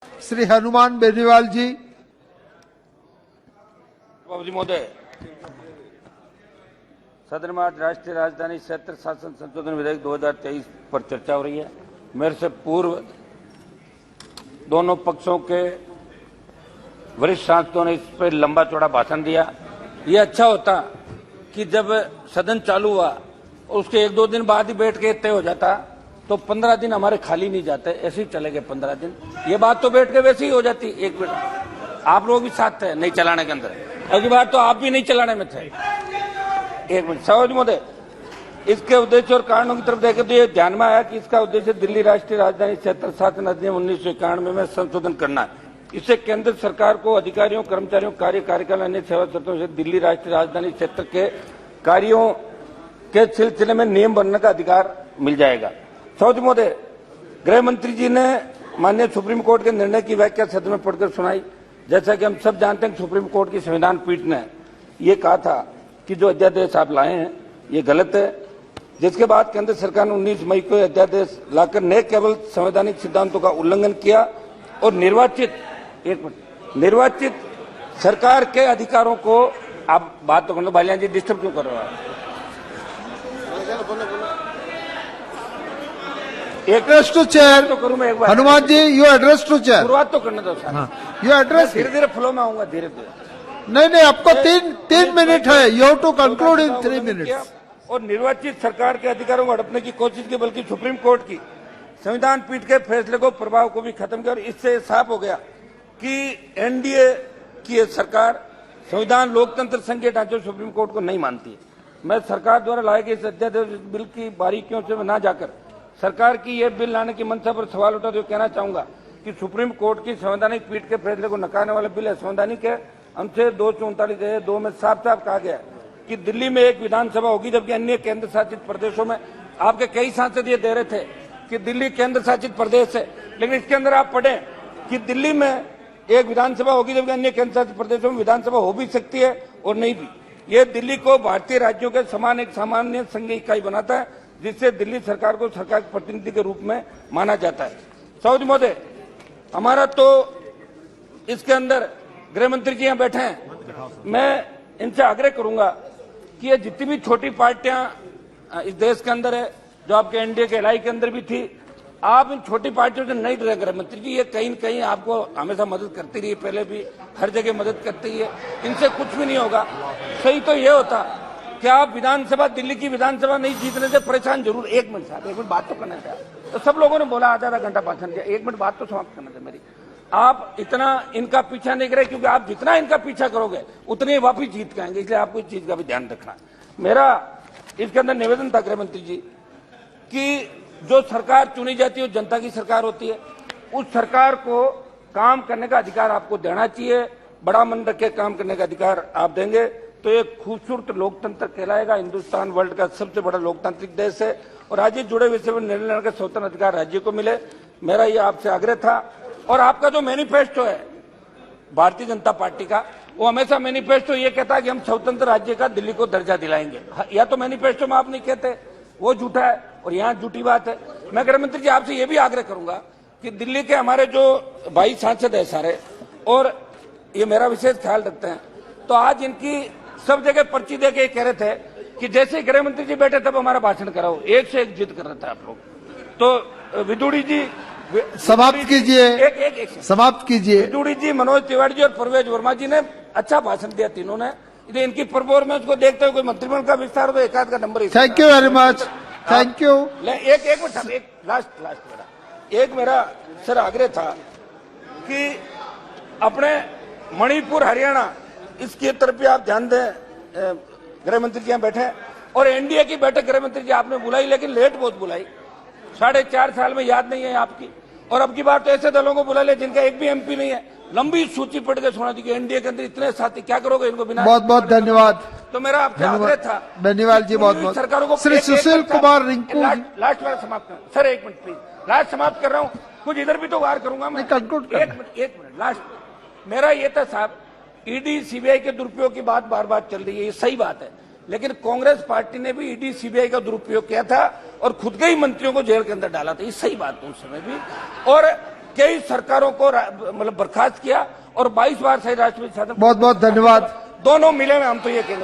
श्री हनुमान बेनीवाल जी। बाबूजी महोदय, सदन में आज राष्ट्रीय राजधानी क्षेत्र शासन संशोधन विधेयक 2023 पर चर्चा हो रही है। मेरे से पूर्व दोनों पक्षों के वरिष्ठ सांसदों ने इस पर लंबा चौड़ा भाषण दिया। ये अच्छा होता कि जब सदन चालू हुआ उसके 1-2 दिन बाद ही बैठ के तय हो जाता, तो 15 दिन हमारे खाली नहीं जाते, ऐसे ही चले गए 15 दिन। ये बात तो बैठ के वैसे ही हो जाती। एक मिनट, आप लोग भी साथ थे नहीं चलाने के अंदर, अगली बार तो आप भी नहीं चलाने में थे। एक मिनट सरोज महोदय, इसके उद्देश्य और कारणों की तरफ देखें तो ये ध्यान में आया कि इसका उद्देश्य दिल्ली राष्ट्रीय राजधानी क्षेत्र शासन अधिनियम 1991 में संशोधन करना है। इससे केंद्र सरकार को अधिकारियों, कर्मचारियों, कार्यकाल अन्य सेवा शर्तों से दिल्ली राष्ट्रीय राजधानी क्षेत्र के कार्यों के सिलसिले में नियम बनने का अधिकार मिल जाएगा। सरोज महोदय, गृह मंत्री जी ने माननीय सुप्रीम कोर्ट के निर्णय की व्याख्या सदन में पढ़कर सुनाई। जैसा कि हम सब जानते हैं, सुप्रीम कोर्ट की संविधान पीठ ने ये कहा था कि जो अध्यादेश आप लाए हैं ये गलत है, जिसके बाद केंद्र सरकार ने 19 मई को अध्यादेश लाकर न केवल संवैधानिक सिद्धांतों का उल्लंघन किया और निर्वाचित सरकार के अधिकारों को, आप बात तो करना, बालियान जी डिस्टर्ब क्यों कर रहे हो? एड्रेस टू चेयर तो करूं मैं एक बार। Hanuman ji, you address to cheer. शुरुआत तो करने दो सर। You address. धीरे धीरे फ्लो में आऊंगा, धीरे धीरे। नहीं, आपको तीन मिनट है। You have to conclude in 3 minutes. और निर्वाचित सरकार के अधिकारों को हड़पने की कोशिश की, बल्कि सुप्रीम कोर्ट की संविधान पीठ के फैसले को, प्रभाव को भी खत्म किया। और इससे साफ हो गया कि एनडीए की ये सरकार संविधान, लोकतंत्र, संघ के ढांचे सुप्रीम कोर्ट को नहीं मानती है। मैं सरकार द्वारा लाए गए इस अध्यादेश बिल की बारीकियों से न जाकर सरकार की यह बिल लाने की मंशा पर सवाल उठाते हुए कहना चाहूंगा कि सुप्रीम कोर्ट की संवैधानिक पीठ के फैसले को नकारने वाला बिल है। संवैधानिक है, अनुच्छेद 239(2) में साफ साफ कहा गया है कि दिल्ली में एक विधानसभा होगी, जबकि अन्य केंद्र शासित प्रदेशों में, आपके कई सांसद ये दे रहे थे कि दिल्ली केंद्र शासित प्रदेश है, लेकिन इसके अंदर आप पढ़ें कि दिल्ली में एक विधानसभा होगी, जबकि अन्य केंद्र शासित प्रदेशों में विधानसभा हो भी सकती है और नहीं भी। ये दिल्ली को भारतीय राज्यों के समान एक सामान्य संघ इकाई बनाता है, जिससे दिल्ली सरकार को सरकार के प्रतिनिधि के रूप में माना जाता है। सरोज महोदय, हमारा तो इसके अंदर गृह मंत्री जी यहाँ बैठे हैं, मैं इनसे आग्रह करूंगा कि ये जितनी भी छोटी पार्टियां इस देश के अंदर है, जो आपके एनडीए के एलआई के अंदर भी थी, आप इन छोटी पार्टियों से नहीं डरे। गृह मंत्री जी, ये कहीं न कहीं आपको हमेशा मदद करती रही है, पहले भी हर जगह मदद करती है, इनसे कुछ भी नहीं होगा। सही तो ये होता कि आप विधानसभा, दिल्ली की विधानसभा नहीं जीतने से परेशान जरूर। 1 मिनट साहब, 1 मिनट बात तो करना था। तो सब लोगों ने बोला आधा घंटा भाषण दिया, 1 मिनट बात तो समाप्त करना था मेरी। आप इतना इनका पीछा नहीं करे, क्योंकि आप जितना इनका पीछा करोगे उतने वापिस जीत के आएंगे, इसलिए आपको इस चीज का भी ध्यान रखना। मेरा इसके अंदर निवेदन था गृह मंत्री जी कि जो सरकार चुनी जाती है वो जनता की सरकार होती है, उस सरकार को काम करने का अधिकार आपको देना चाहिए। बड़ा मन रख के काम करने का अधिकार आप देंगे तो एक खूबसूरत लोकतंत्र कहलाएगा। हिंदुस्तान वर्ल्ड का सबसे बड़ा लोकतांत्रिक देश है और राज्य जुड़े विषय में निर्णय लेने का स्वतंत्र अधिकार राज्य को मिले। मेरा ये आपसे आग्रह था। और आपका जो मैनिफेस्टो है भारतीय जनता पार्टी का, वो हमेशा मैनिफेस्टो ये कहता है कि हम स्वतंत्र राज्य का दिल्ली को दर्जा दिलाएंगे। या तो मैनिफेस्टो में आप नहीं कहते, वो झूठा है और यहाँ झूठी बात है। मैं गृह मंत्री जी आपसे ये भी आग्रह करूंगा कि दिल्ली के हमारे जो भाई सांसद है सारे, और ये मेरा विशेष ख्याल रखते हैं, तो आज इनकी सब जगह पर्ची दे के कह रहे थे कि जैसे गृह मंत्री जी बैठे तब हमारा भाषण कराओ, एक से एक जिद कर रहे थे आप लोग। तो विदुड़ी जी समाप्त कीजिए, एक समाप्त कीजिए। विदुड़ी जी, मनोज तिवारी जी और परवेज वर्मा जी ने अच्छा भाषण दिया तीनों ने। इनकी परफॉर्मेंस को देखते हुए कोई मंत्रिमंडल का विस्तार हो तो एकाध का number. Thank you very much, thank you. एक मिनट, एक लास्ट मेरा एक मेरा सर आग्रह था कि अपने मणिपुर, हरियाणा, इसकी तरफ भी आप ध्यान दें। गृह मंत्री जी यहाँ बैठे और एनडीए की बैठक गृह मंत्री जी आपने बुलाई, लेकिन लेट बहुत बुलाई, 4.5 साल में याद नहीं है आपकी। और अब की बार तो ऐसे दलों को बुला ले जिनका एक भी एमपी नहीं है। लंबी सूची पढ़ के सुना दी कि एनडीए के अंदर इतने साथी, क्या करोगे इनको बिना। बहुत बहुत धन्यवाद। तो मेरा आपसे आग्रह था बेनीवाल जी, बहुत बहुत सरकारों को। श्री सुशील कुमार रिंकू, लास्ट बार समाप्त कर सर, 1 मिनट प्लीज, लास्ट समाप्त कर रहा हूँ। कुछ इधर भी तो वार करूंगा मैं। कंक्लूड। 1 मिनट लास्ट मेरा ये था साहब, ईडी सीबीआई के दुरुपयोग की बात बार बार चल रही है, ये सही बात है, लेकिन कांग्रेस पार्टी ने भी ईडी सीबीआई का दुरुपयोग किया था और खुद के ही मंत्रियों को जेल के अंदर डाला था, ये सही बात है उस समय भी। और 23 सरकारों को मतलब बर्खास्त किया और 22 बार से राष्ट्रपति शासन बहुत बहुत धन्यवाद। दोनों मिले हैं, हम तो ये कहना